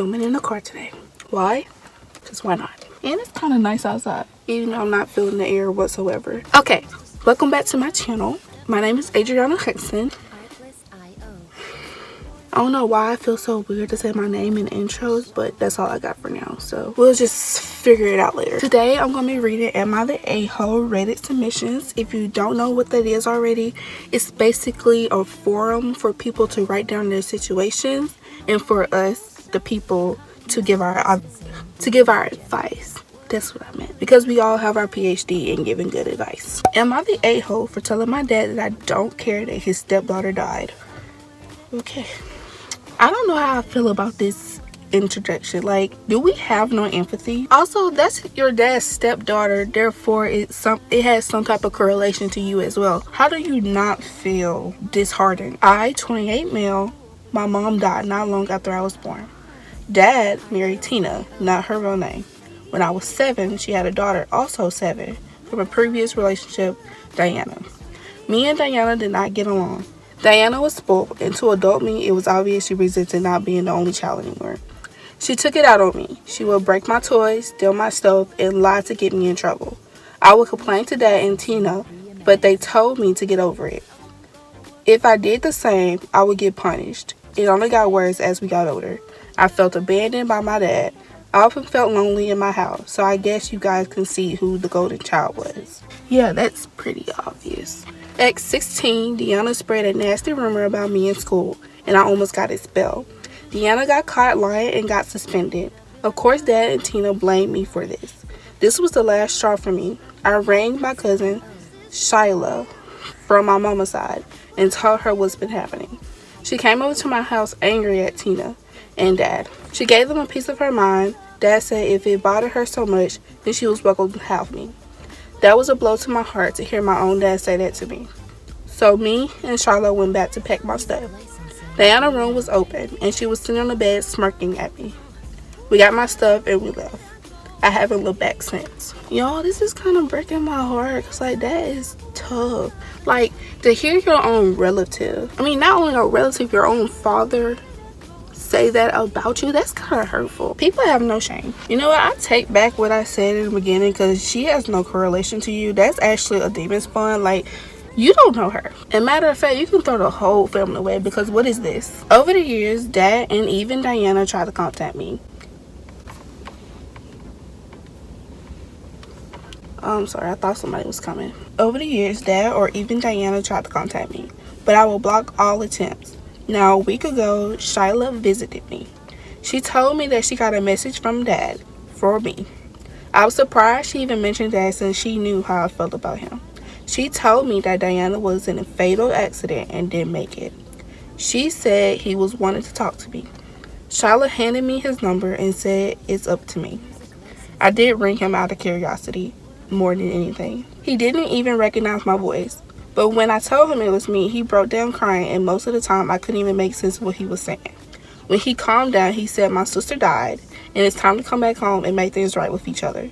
filming in the car today. Why? Because why not? And it's kind of nice outside. Even though I'm not feeling the air whatsoever. Okay, welcome back to my channel. My name is Adriana Hudson. I don't know why I feel so weird to say my name in intros, but that's all I got for now. So we'll just figure it out later. Today I'm going to be reading Am I the A-Hole Reddit submissions. If you don't know what that is already, it's basically a forum for people to write down their situations and for us, the people, to give our advice. That's what I meant. Because we all have our PhD in giving good advice. Am I the a-hole for telling my dad that I don't care that his stepdaughter died? Okay. I don't know how I feel about this introduction. Like, do we have no empathy? Also, that's your dad's stepdaughter, therefore it has some type of correlation to you as well. How do you not feel disheartened? I, 28 male, my mom died not long after I was born. Dad married Tina, not her real name. When I was 7, she had a daughter, also 7, from a previous relationship, Diana. Me and Diana did not get along. Diana was spoiled, and to adult me, it was obvious she resented not being the only child anymore. She took it out on me. She would break my toys, steal my stuff, and lie to get me in trouble. I would complain to Dad and Tina, but they told me to get over it. If I did the same, I would get punished. It only got worse as we got older. I felt abandoned by my dad. I often felt lonely in my house, so I guess you guys can see who the golden child was. Yeah, that's pretty obvious. At 16, Deanna spread a nasty rumor about me in school, and I almost got expelled. Deanna got caught lying and got suspended. Of course, Dad and Tina blamed me for this. This was the last straw for me. I rang my cousin, Shyla, from my mama's side, and told her what's been happening. She came over to my house angry at Tina and Dad. She gave them a piece of her mind. Dad said if it bothered her so much, then she was welcome to have me. That was a blow to my heart to hear my own dad say that to me. So me and Charlotte went back to pack my stuff. Diana's room was open, and she was sitting on the bed smirking at me. We got my stuff and we left. I haven't looked back since. Y'all, this is kind of breaking my heart because, like, that is tough. Like, to hear your own relative, I mean, not only a relative, your own father say that about you, that's kind of hurtful. People have no shame. You know what, I take back what I said in the beginning because she has no correlation to you. That's actually a demon spawn. Like, you don't know her. And matter of fact, you can throw the whole family away because what is this? Over the years, Dad and even Diana tried to contact me. I'm sorry, I thought somebody was coming. Over the years, Dad or even Diana tried to contact me, but I will block all attempts. Now, a week ago, Shyla visited me. She told me that she got a message from Dad for me. I was surprised she even mentioned Dad since she knew how I felt about him. She told me that Diana was in a fatal accident and didn't make it. She said he was wanting to talk to me. Shyla handed me his number and said it's up to me. I did ring him out of curiosity more than anything. He didn't even recognize my voice. But when I told him it was me, he broke down crying, and most of the time I couldn't even make sense of what he was saying. When he calmed down, he said my sister died, and it's time to come back home and make things right with each other.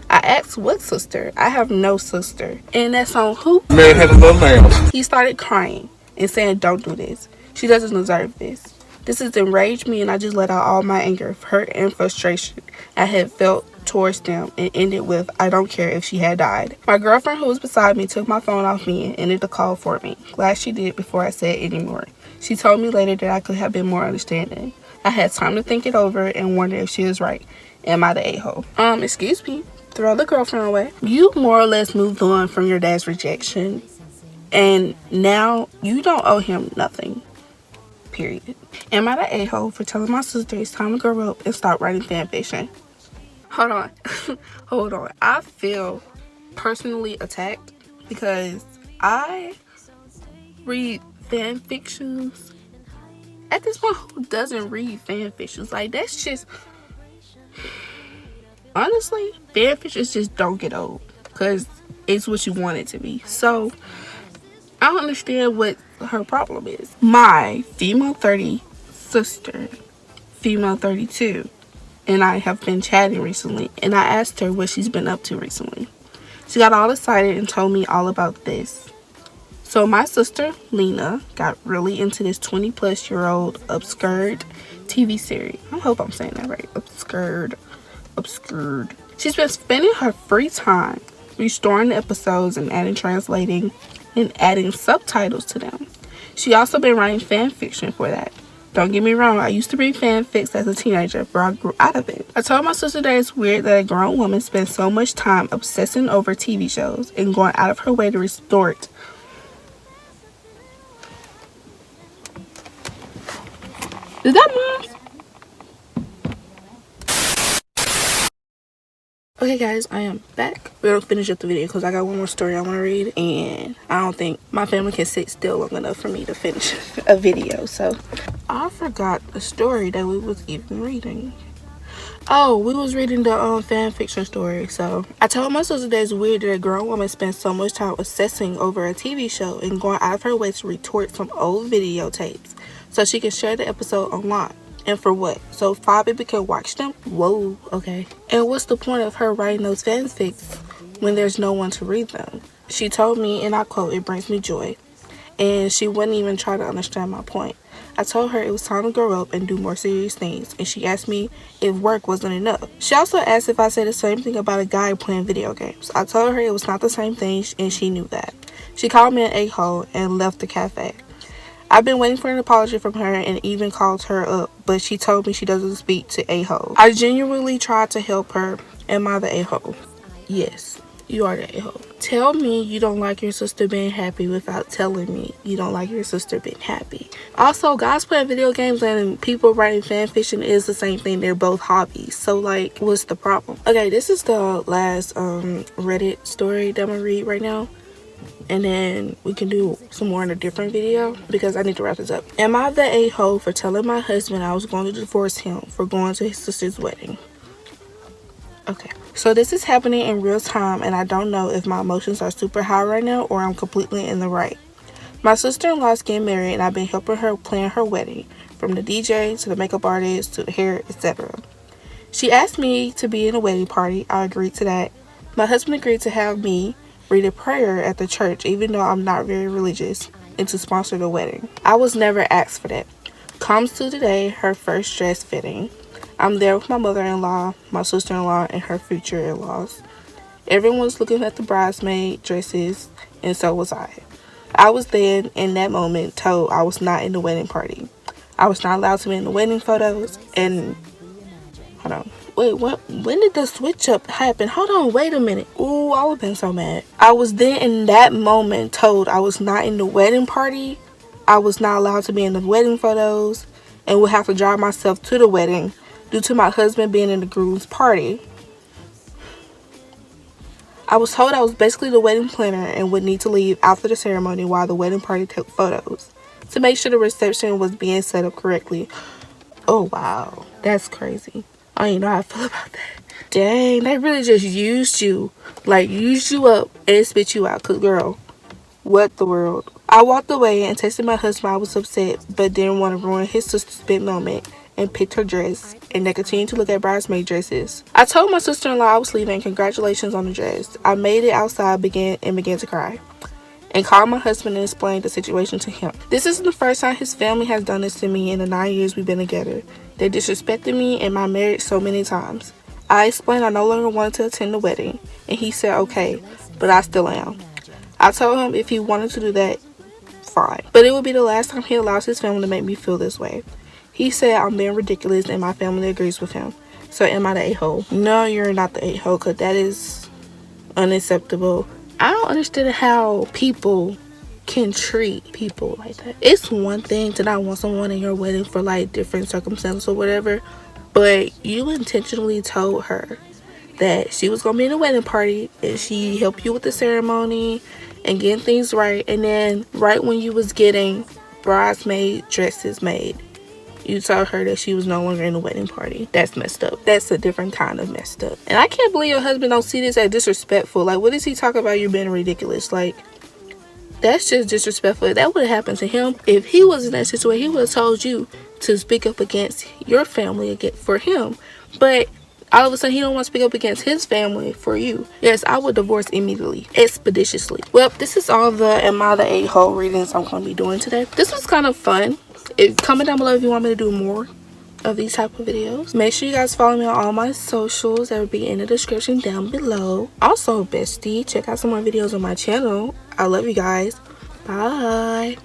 I asked, what sister? I have no sister. And that's on who? Man had a little lamb. He started crying and saying, don't do this. She doesn't deserve this. This has enraged me, and I just let out all my anger, hurt, and frustration I had felt towards them, and ended with, I don't care if she had died. My girlfriend who was beside me took my phone off me and ended the call for me. Glad she did before I said anymore. She told me later that I could have been more understanding. I had time to think it over and wonder if she was right. Am I the a-hole? Excuse me. Throw the girlfriend away. You more or less moved on from your dad's rejection, and now you don't owe him nothing. Period. Am I the a-hole for telling my sister it's time to grow up and stop writing fan fiction? Hold on. Hold on. I feel personally attacked because I read fan fictions. At this point, who doesn't read fan fictions? Like, that's just... Honestly, fan fictions just don't get old because it's what you want it to be. So, I don't understand what her problem is. My female 30 sister, female 32, and I have been chatting recently, and I asked her what she's been up to recently. She got all excited and told me all about this. So my sister Lena got really into this 20-plus-year-old obscured TV series. I hope I'm saying that right. Obscured. She's been spending her free time restoring the episodes and translating and adding subtitles to them. She also been writing fan fiction for that. Don't get me wrong, I used to read fanfics as a teenager, but I grew out of it. I told my sister that it's weird that a grown woman spends so much time obsessing over TV shows and going out of her way to restore it. Is that mine? Okay guys, I am back. We're gonna finish up the video because I got one more story I want to read, and I don't think my family can sit still long enough for me to finish a video. So I forgot the story that we was even reading. Oh, we was reading the fan fiction story. So I told my sister that it's weird that a grown woman spends so much time obsessing over a TV show and going out of her way to retort some old videotapes so she can share the episode online. And for what? So 5 people can watch them? Whoa, okay. And what's the point of her writing those fanfics when there's no one to read them? She told me, and I quote, "It brings me joy." And she wouldn't even try to understand my point. I told her it was time to grow up and do more serious things, and she asked me if work wasn't enough. She also asked if I said the same thing about a guy playing video games. I told her it was not the same thing, and she knew that. She called me an a-hole and left the cafe. I've been waiting for an apology from her and even called her up, but she told me she doesn't speak to a-hole. I genuinely tried to help her. Am I the a-hole? Yes, you are the a-hole. Tell me you don't like your sister being happy without telling me you don't like your sister being happy. Also, guys playing video games and people writing fan fiction is the same thing. They're both hobbies. So like, what's the problem? Okay, this is the last Reddit story that I'm gonna read right now. And then we can do some more in a different video because I need to wrap this up. Am I the a-hole for telling my husband I was going to divorce him for going to his sister's wedding? Okay, so this is happening in real time and I don't know if my emotions are super high right now or I'm completely in the right. My sister-in-law is getting married and I've been helping her plan her wedding, from the DJ to the makeup artist to the hair, etc. She asked me to be in a wedding party. I agreed to that. My husband agreed to have me read a prayer at the church, even though I'm not very religious, and to sponsor the wedding. I was never asked for that. Comes to today, her first dress fitting. I'm there with my mother-in-law, my sister-in-law, and her future in-laws. Everyone was looking at the bridesmaid dresses, and so was I. I was then, in that moment, told I was not in the wedding party. I was not allowed to be in the wedding photos, and hold on. Wait, what? When did the switch up happen? Hold on, wait a minute. Ooh, I would've been so mad. I was then in that moment told I was not in the wedding party. I was not allowed to be in the wedding photos and would have to drive myself to the wedding due to my husband being in the groom's party. I was told I was basically the wedding planner and would need to leave after the ceremony while the wedding party took photos to make sure the reception was being set up correctly. Oh, wow. That's crazy. I don't even know how I feel about that. Dang, they really just used you. Like, used you up and spit you out. Cause girl, what the world? I walked away and texted my husband I was upset, but didn't want to ruin his sister's big moment, and picked her dress, and they continued to look at bridesmaid dresses. I told my sister-in-law I was leaving. Congratulations on the dress. I made it outside, began to cry, and called my husband and explained the situation to him. This isn't the first time his family has done this to me in the 9 years we've been together. They disrespected me and my marriage so many times. I explained I no longer wanted to attend the wedding, and he said okay, but I still am. I told him if he wanted to do that, fine, but it would be the last time he allows his family to make me feel this way. He said I'm being ridiculous and my family agrees with him. So am I the a-hole? No, you're not the a-hole, because that is unacceptable. I don't understand how people can treat people like that. It's one thing to not want someone in your wedding for like different circumstances or whatever, but you intentionally told her that she was gonna be in a wedding party and she helped you with the ceremony and getting things right, and then right when you was getting bridesmaid dresses made, you told her that she was no longer in the wedding party. That's messed up. That's a different kind of messed up. And I can't believe your husband don't see this as disrespectful. Like, what is he talking about you being ridiculous? Like, that's just disrespectful. That would have happened to him. If he was in that situation, he would have told you to speak up against your family for him. But all of a sudden he don't want to speak up against his family for you. Yes, I would divorce immediately, expeditiously. Well, this is all the Am I the A-hole readings I'm going to be doing today. This was kind of fun. Comment down below if you want me to do more of these type of videos. Make sure you guys follow me on all my socials that will be in the description down below. Also, bestie, check out some more videos on my channel. I love you guys. Bye.